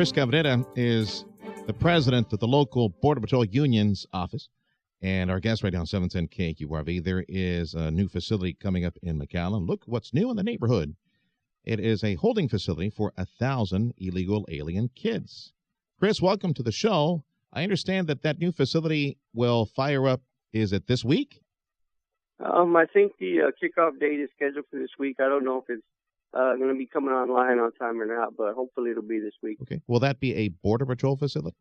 Chris Cabrera is the president of the local Border Patrol Union's office, and our guest right now on 710 KURV. There is a new facility coming up in McAllen. Look what's new in the neighborhood. It is a holding facility for 1,000 illegal alien kids. Chris, welcome to the show. I understand that new facility will fire up, is it this week? I think the kickoff date is scheduled for this week. I don't know if it's going to be coming online on time or not, but hopefully it'll be this week. Okay. Will that be a Border Patrol facility?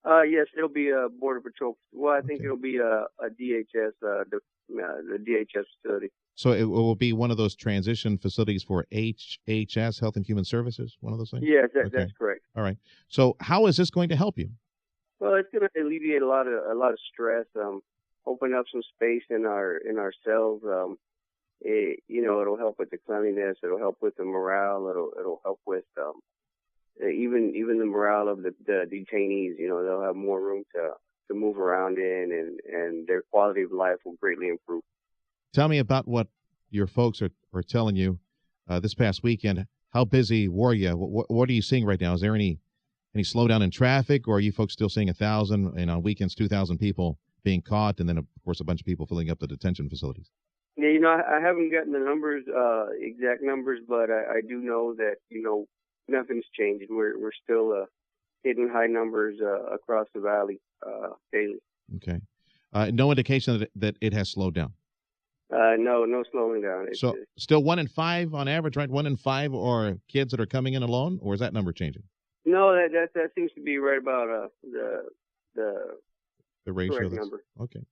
Yes, it'll be a Border Patrol. Well, I think it'll be a DHS, the DHS facility. So it will be one of those transition facilities for HHS, Health and Human Services, one of those things? Yes, that's correct. All right. So how is this going to help you? Well, it's going to alleviate a lot of stress. Open up some space in our cells. It'll help with the cleanliness. It'll help with the morale. It'll help with even the morale of the detainees. They'll have more room to move around in, and their quality of life will greatly improve. Tell me about what your folks are telling you this past weekend. How busy were you? What are you seeing right now? Is there any slowdown in traffic, or are you folks still seeing 1,000 and on weekends 2,000 people being caught, and then of course a bunch of people filling up the detention facilities? Yeah, I haven't gotten the numbers, exact numbers, but I do know that nothing's changed. We're still hitting high numbers across the valley daily. Okay. No indication that it has slowed down. No slowing down. So still 1 in 5 on average, right? 1 in 5 are kids that are coming in alone, or is that number changing? No, that seems to be right about the ratio correct number. Okay.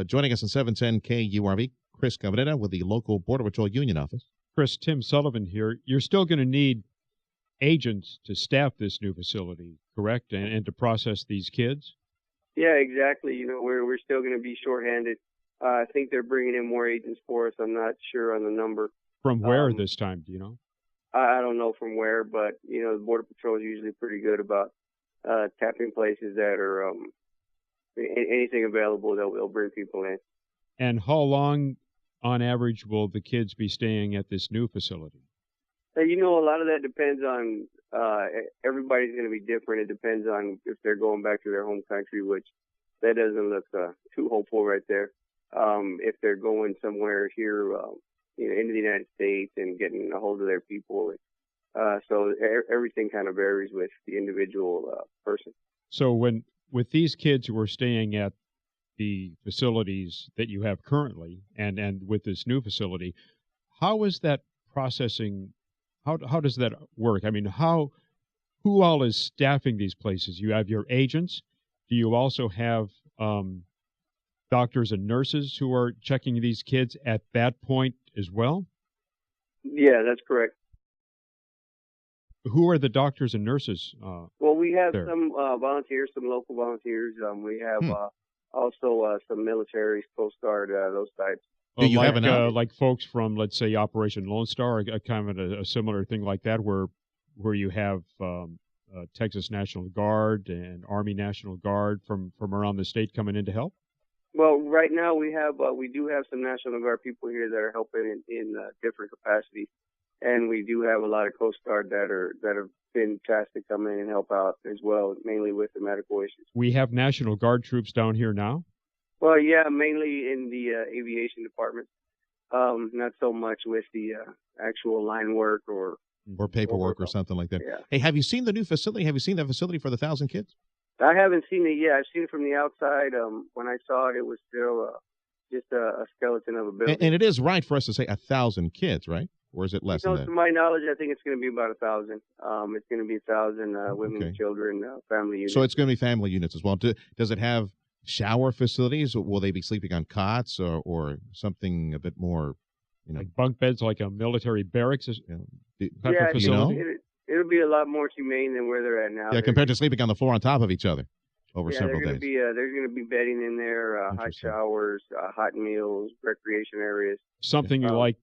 Joining us on 710 KURV, Chris Cabrera with the local Border Patrol Union office. Chris, Tim Sullivan here. You're still going to need agents to staff this new facility, correct? And to process these kids? Yeah, exactly. We're still going to be shorthanded. I think they're bringing in more agents for us. I'm not sure on the number. From where this time, do you know? I don't know from where, but, the Border Patrol is usually pretty good about tapping places that are anything available that will bring people in. And how long, on average, will the kids be staying at this new facility? A lot of that depends on everybody's going to be different. It depends on if they're going back to their home country, which that doesn't look too hopeful right there. If they're going somewhere here, into the United States and getting a hold of their people. So everything kind of varies with the individual person. So with these kids who are staying at the facilities that you have currently and with this new facility, how is that processing? How does that work? I mean, who all is staffing these places? You have your agents. Do you also have doctors and nurses who are checking these kids at that point as well? Yeah, that's correct. Who are the doctors and nurses? Well, we have there? Some volunteers, some local volunteers. We have also some military, Coast Guard, those types. Do you have like folks from, let's say, Operation Lone Star, kind of a similar thing like that, where you have Texas National Guard and Army National Guard from around the state coming in to help? Well, right now we do have some National Guard people here that are helping in different capacities, and we do have a lot of Coast Guard that have been tasked to come in and help out as well, mainly with the medical issues. We have National Guard troops down here now? Well, yeah, mainly in the aviation department. Not so much with the actual line work or paperwork or something like that. Yeah. Hey, have you seen the new facility? Have you seen that facility for the 1,000 kids? I haven't seen it yet. I've seen it from the outside. When I saw it, it was still just a skeleton of a building. And it is right for us to say 1,000 kids, right? Or is it less than that? To my knowledge, I think it's going to be about 1,000. It's going to be 1,000 women and children, family units. So it's going to be family units as well. Does it have shower facilities? Will they be sleeping on cots or something a bit more, like bunk beds, like a military barracks type of facility? It'll be a lot more humane than where they're at now. Yeah, compared to sleeping on the floor on top of each other over several days. There's going to be bedding in there, hot showers, hot meals, recreation areas. Something like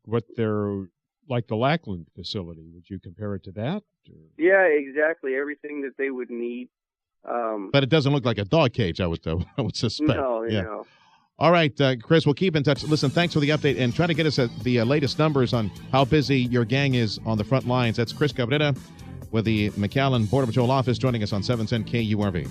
like the Lackland facility. Would you compare it to that? Or? Yeah, exactly. Everything that they would need. But it doesn't look like a dog cage, I would suspect. No. All right, Chris, we'll keep in touch. Listen, thanks for the update, and try to get us the latest numbers on how busy your gang is on the front lines. That's Chris Cabrera with the McAllen Border Patrol office, joining us on 710 KURV.